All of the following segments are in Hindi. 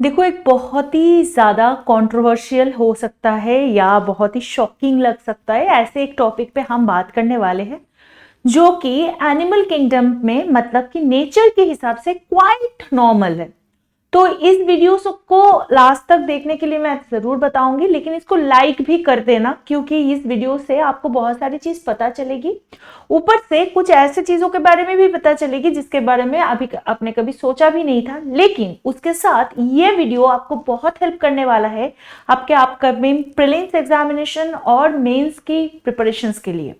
देखो, एक बहुत ही ज़्यादा कंट्रोवर्शियल हो सकता है या बहुत ही शॉकिंग लग सकता है, ऐसे एक टॉपिक पे हम बात करने वाले हैं जो कि एनिमल किंगडम में मतलब कि नेचर के हिसाब से क्वाइट नॉर्मल है। तो इस वीडियो को लास्ट तक देखने के लिए मैं जरूर बताऊंगी, लेकिन इसको लाइक भी कर देना क्योंकि इस वीडियो से आपको बहुत सारी चीज पता चलेगी। ऊपर से कुछ ऐसे चीजों के बारे में भी पता चलेगी जिसके बारे में अभी आपने कभी सोचा भी नहीं था, लेकिन उसके साथ ये वीडियो आपको बहुत हेल्प करने वाला है आपके अपकमिंग प्रीलिम्स एग्जामिनेशन और मेंस की प्रिपरेशंस के लिए।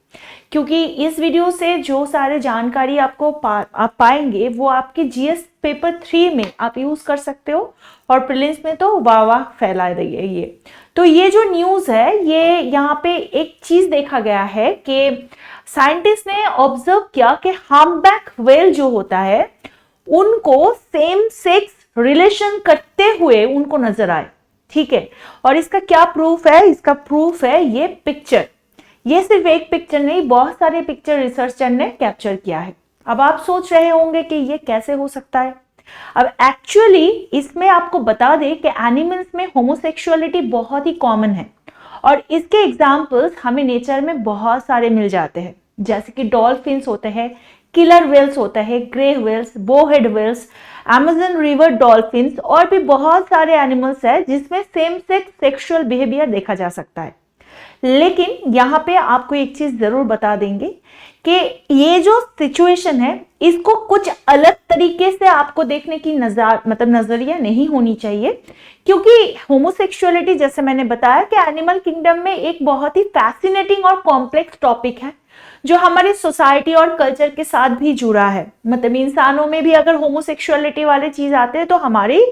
क्योंकि इस वीडियो से जो सारे जानकारी आपको आप पाएंगे वो आपके जीएस पेपर 3 में आप यूज कर सकते हो और प्रीलिम्स में तो वाह वाह फैला रही है ये। तो ये जो न्यूज है, ये यहाँ पे एक चीज देखा गया है कि साइंटिस्ट ने ऑब्जर्व किया कि हम्पबैक व्हेल जो होता है उनको सेम सेक्स रिलेशन करते हुए उनको नजर आए। ठीक है, और इसका क्या प्रूफ है? इसका प्रूफ है ये पिक्चर। ये सिर्फ एक पिक्चर नहीं, बहुत सारे पिक्चर रिसर्चर ने कैप्चर किया है। अब आप सोच रहे होंगे कि ये कैसे हो सकता है। अब एक्चुअली इसमें आपको बता दें कि एनिमल्स में होमोसेक्सुअलिटी बहुत ही कॉमन है और इसके एग्जाम्पल्स हमें नेचर में बहुत सारे मिल जाते हैं, जैसे कि डॉल्फिन्स होते हैं, किलर वेल्स होता है, grey whales, bowhead whales, Amazon river dolphins और भी बहुत सारे एनिमल्स हैं जिसमें सेम सेक्स सेक्सुअल बिहेवियर देखा जा सकता है। लेकिन यहाँ पे आपको एक चीज जरूर बता देंगे कि ये जो सिचुएशन है इसको कुछ अलग तरीके से आपको देखने की नजरिया नहीं होनी चाहिए, क्योंकि होमोसेक्सुअलिटी जैसे मैंने बताया कि एनिमल किंगडम में एक बहुत ही फैसिनेटिंग और कॉम्प्लेक्स टॉपिक है जो हमारी सोसाइटी और कल्चर के साथ भी जुड़ा है। मतलब इंसानों में भी अगर होमोसेक्सुअलिटी वाले चीज आते हैं तो हमारी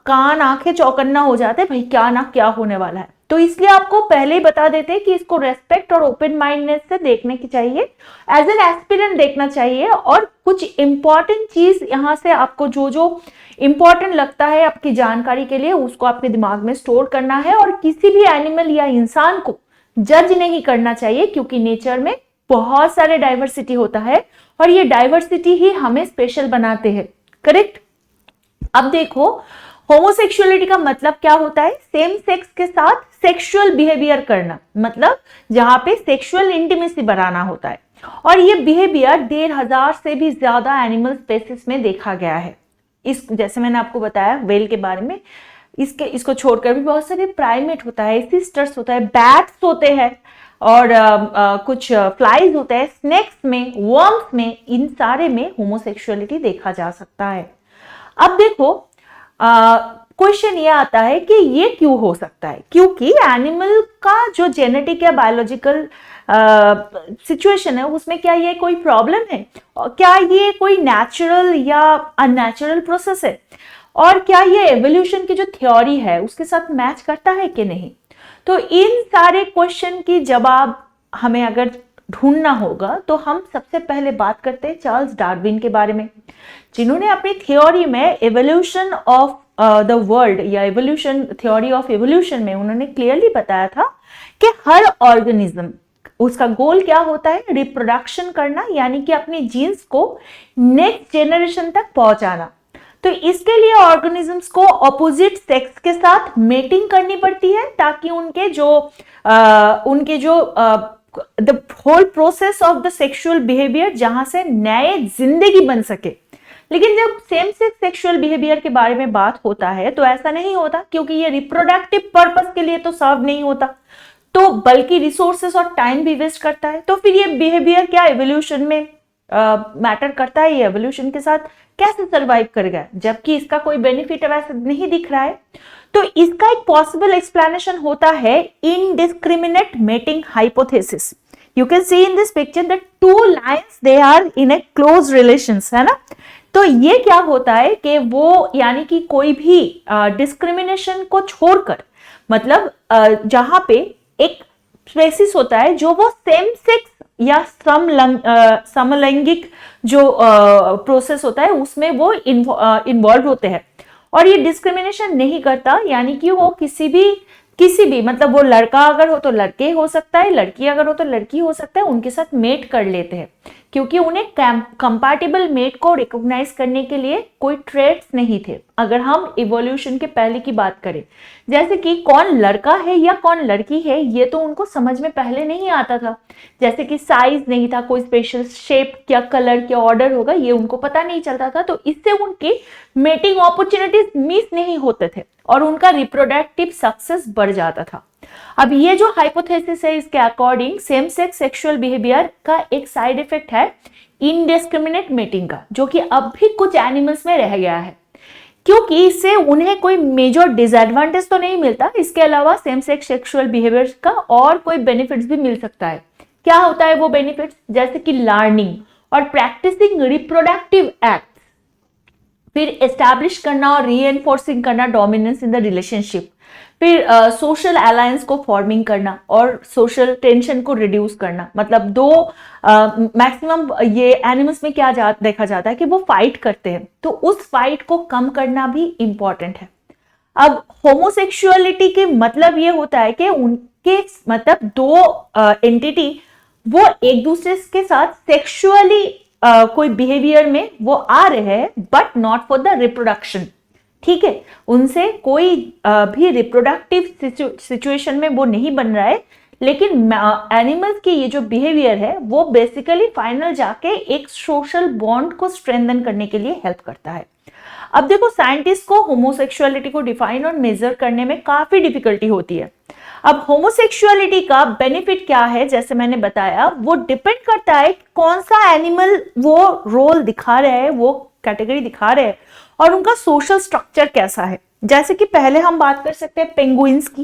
कान आंखें चौकन्ना हो जाते हैं, भाई क्या ना क्या होने वाला है। तो इसलिए आपको पहले ही बता देते हैं कि इसको रेस्पेक्ट और ओपन माइंडनेस से देखने की चाहिए, एज एन एस्पिरेंट देखना चाहिए और कुछ इंपॉर्टेंट चीज यहाँ से आपको जो जो इंपॉर्टेंट लगता है आपकी जानकारी के लिए उसको आपके दिमाग में स्टोर करना है और किसी भी एनिमल या इंसान को जज नहीं करना चाहिए, क्योंकि नेचर में बहुत सारे डाइवर्सिटी होता है और ये डाइवर्सिटी ही हमें स्पेशल बनाते हैं। करेक्ट। अब देखो, होमोसेक्सुअलिटी का मतलब क्या होता है? सेम सेक्स के साथ सेक्सुअल बिहेवियर करना, मतलब जहां पे सेक्सुअल इंटीमेसी बढ़ाना होता है। और ये बिहेवियर 1,500 से भी ज्यादा एनिमल स्पेसिस में देखा गया है। इस जैसे मैंने आपको बताया वेल के बारे में, इसको छोड़कर भी बहुत सारे प्राइमेट होता है, सिस्टर्स होता है, बैट्स होते हैं और कुछ फ्लाइज होता है, स्नेक्स में, वर्म्स में, इन सारे में होमोसेक्सुअलिटी देखा जा सकता है। अब देखो, क्वेश्चन ये आता है कि ये क्यों हो सकता है? क्योंकि एनिमल का जो जेनेटिक या बायोलॉजिकल सिचुएशन है उसमें क्या ये कोई प्रॉब्लम है? क्या ये कोई नेचुरल या अननेचुरल प्रोसेस है? और क्या ये एवोल्यूशन की जो थ्योरी है उसके साथ मैच करता है कि नहीं? तो इन सारे क्वेश्चन की जवाब हमें अगर ढूंढना होगा तो हम सबसे पहले बात करते हैं चार्ल्स डार्विन के बारे में, जिन्होंने अपनी थ्योरी में एवोल्यूशन ऑफ द वर्ल्ड या एवोल्यूशन थ्योरी ऑफ एवोल्यूशन में उन्होंने क्लियरली बताया था कि हर ऑर्गेनिज्म, उसका गोल क्या होता है? रिप्रोडक्शन करना, यानी कि अपने जीन्स को नेक्स्ट जेनरेशन तक पहुंचाना। तो इसके लिए ऑर्गेनिजम्स को ऑपोजिट सेक्स के साथ मेटिंग करनी पड़ती है ताकि उनके जो the whole process of the sexual behaviour जहां से नए जिंदगी बन सके। लेकिन जब सेम सेक्स सेक्सुअल बिहेवियर के बारे में बात होता है तो ऐसा नहीं होता, क्योंकि ये रिप्रोडक्टिव पर्पस के लिए तो सर्व नहीं होता, तो बल्कि रिसोर्सेस और टाइम भी वेस्ट करता है। तो फिर ये बिहेवियर क्या एवोल्यूशन में मैटर करता है? ये एवोल्यूशन के साथ कैसे सर्वाइव करेगा जबकि इसका कोई बेनिफिट वैसे नहीं दिख रहा है? तो इसका एक पॉसिबल एक्सप्लेनेशन होता है indiscriminate mating hypothesis. You can see in this picture that two lions they are in a close relations, है ना? तो ये क्या होता है कि वो यानी कि कोई भी डिस्क्रिमिनेशन को छोड़कर, मतलब जहां पे एक स्पेसिस होता है जो वो सेम सेक्स या समलैंगिक जो प्रोसेस होता है उसमें वो इन्वॉल्व होते हैं और ये डिस्क्रिमिनेशन नहीं करता, यानी कि वो किसी भी मतलब वो लड़का अगर हो तो लड़के हो सकता है, लड़की अगर हो तो लड़की हो सकता है, उनके साथ मेट कर लेते हैं। क्योंकि उन्हें कंपैटिबल मेट को रिकॉग्नाइज करने के लिए कोई ट्रेड्स नहीं थे। अगर हम इवोल्यूशन के पहले की बात करें, जैसे कि कौन लड़का है या कौन लड़की है, ये तो उनको समझ में पहले नहीं आता था। जैसे कि साइज नहीं था, कोई स्पेशल शेप, क्या कलर, क्या ऑर्डर होगा, ये उनको पता नहीं चलता था। तो इससे उनकी मेटिंग अपॉर्चुनिटीज मिस नहीं होते थे और उनका रिप्रोडक्टिव सक्सेस बढ़ जाता था। अब ये जो हाइपोथेसिस है, इसके according same sex sexual behaviour का एक साइड इफेक्ट है इनडिस्क्रिमिनेट मेटिंग का, जो कि अब भी कुछ एनिमल्स में रह गया है, क्योंकि इससे उन्हें कोई मेजर डिसएडवांटेज तो नहीं मिलता। इसके अलावा सेम सेक्स सेक्सुअल बिहेवियर का और कोई बेनिफिट्स भी मिल सकता है। क्या होता है वो बेनिफिट्स? जैसे कि लर्निंग और प्रैक्टिसिंग रिप्रोडक्टिव एक्ट, फिर एस्टैब्लिश करना और रीएनफोर्सिंग करना डोमिनेंस इन द रिलेशनशिप, फिर सोशल अलायंस को फॉर्मिंग करना और सोशल टेंशन को रिड्यूस करना। मतलब दो मैक्सिमम ये एनिमल्स में क्या देखा जाता है कि वो फाइट करते हैं, तो उस फाइट को कम करना भी इंपॉर्टेंट है। अब होमोसेक्सुअलिटी के मतलब ये होता है कि उनके मतलब दो एंटिटी वो एक दूसरे के साथ सेक्सुअली कोई बिहेवियर में वो आ रहे हैं, but not for the reproduction. ठीक है, उनसे कोई भी रिप्रोडक्टिव सिचुएशन में वो नहीं बन रहा है, लेकिन एनिमल्स की ये जो बिहेवियर है वो बेसिकली फाइनल जाके एक सोशल बॉन्ड को स्ट्रेंथन करने के लिए हेल्प करता है। अब देखो, साइंटिस्ट को होमोसेक्सुअलिटी को डिफाइन और मेजर करने में काफी डिफिकल्टी होती है। अब होमोसेक्सुअलिटी का बेनिफिट क्या है, जैसे मैंने बताया, वो डिपेंड करता है कौन सा एनिमल वो रोल दिखा रहे हैं, वो कैटेगरी दिखा रहे हैं, और उनका सोशल स्ट्रक्चर कैसा है। जैसे कि पहले हम बात कर सकते हैं पेंगुइन्स की।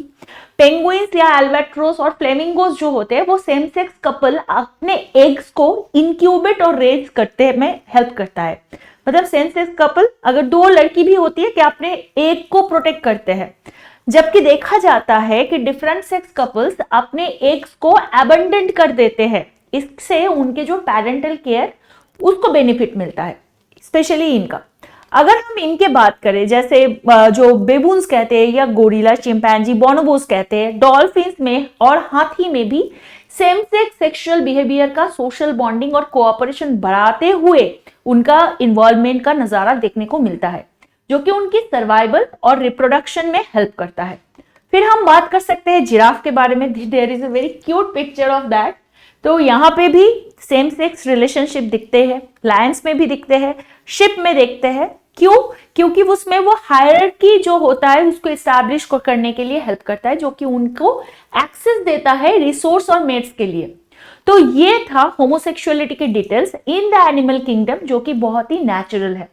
पेंगुइन्स या एल्बाट्रोस और फ्लेमिंगोस जो होते हैं, वो सेम सेक्स कपल अपने एग्स को इंक्यूबेट और रेज करते में हेल्प करता है। मतलब सेम सेक्स कपल, अगर दो लड़की भी होती है, क्या अपने एग को प्रोटेक्ट करते हैं, जबकि देखा जाता है कि डिफरेंट सेक्स कपल्स अपने एग्स को अबंडेंट कर देते हैं। इससे उनके जो पेरेंटल केयर उसको बेनिफिट मिलता है, स्पेशली इनका। अगर हम इनके बात करें, जैसे जो बेबून्स कहते हैं या गोरिल्ला, चिंपैंजी, बोनोबोस कहते हैं, डॉल्फिन्स में और हाथी में भी सेम सेक्स सेक्सुअल बिहेवियर का सोशल बॉन्डिंग और कोऑपरेशन बढ़ाते हुए उनका इन्वॉल्वमेंट का नजारा देखने को मिलता है, जो कि उनकी सर्वाइवल और रिप्रोडक्शन में हेल्प करता है। फिर हम बात कर सकते हैं जिराफ के बारे में। There is a very cute picture of that. तो यहाँ पे भी सेम सेक्स रिलेशनशिप दिखते हैं, लायंस में भी दिखते हैं, शिप में देखते हैं। क्यों? क्योंकि उसमें वो हायरार्की जो होता है उसको एस्टैब्लिश करने के लिए हेल्प करता है, जो कि उनको एक्सेस देता है रिसोर्स और मेट्स के लिए। तो ये था होमोसेक्सुअलिटी के details in the animal kingdom, जो कि बहुत ही नेचुरल है।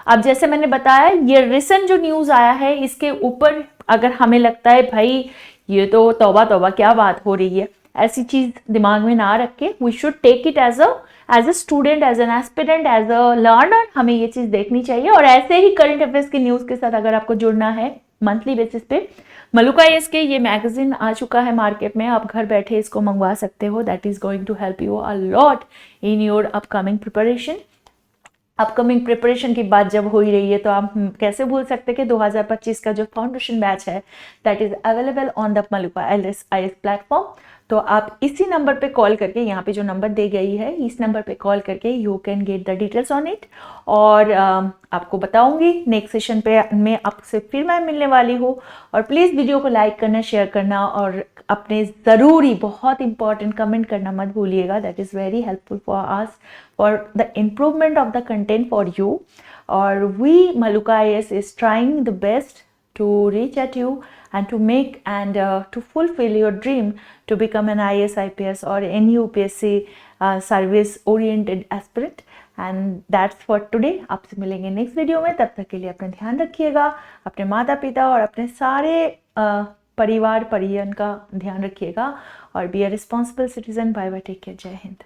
अब जैसे मैंने बताया, ये रिसेंट जो न्यूज आया है, इसके ऊपर अगर हमें लगता है भाई ये तो तौबा तौबा क्या बात हो रही है, ऐसी चीज दिमाग में ना रख के we should take it as a student, as an aspirant, as a learner, हमें ये चीज देखनी चाहिए। और ऐसे ही करंट अफेयर्स की न्यूज के साथ अगर आपको जुड़ना है मंथली बेसिस पे, मलुका एस के ये मैगजीन आ चुका है मार्केट में, आप घर बैठे इसको मंगवा सकते हो। That is going to help you a lot in your upcoming preparation. Upcoming preparation की बात जब हो ही रही है, तो आप कैसे भूल सकते हैं कि 2025 का जो फाउंडेशन बैच है that is available on the Maluka IAS platform. तो आप इसी नंबर पे कॉल करके, यहाँ पे जो नंबर दी गई है इस नंबर पे कॉल करके you can get the details on it. और आपको बताऊंगी नेक्स्ट सेशन पे मैं आपसे फिर मैं मिलने वाली हूँ। और प्लीज़ वीडियो को लाइक करना, शेयर करना और अपने ज़रूरी बहुत इंपॉर्टेंट कमेंट करना मत भूलिएगा। That is very helpful for us for the improvement of the content for you. और we Maluka IAS is trying the best to reach at you and to make and to fulfill your dream to become an IAS, IPS or any UPSC service oriented aspirant. And that's for today. आपसे मिलेंगे नेक्स्ट वीडियो में। तब तक के लिए अपना ध्यान रखिएगा, अपने माता पिता और अपने सारे परिवार परिजन का ध्यान रखिएगा और be a responsible citizen. Bye bye, take care, Jai Hind.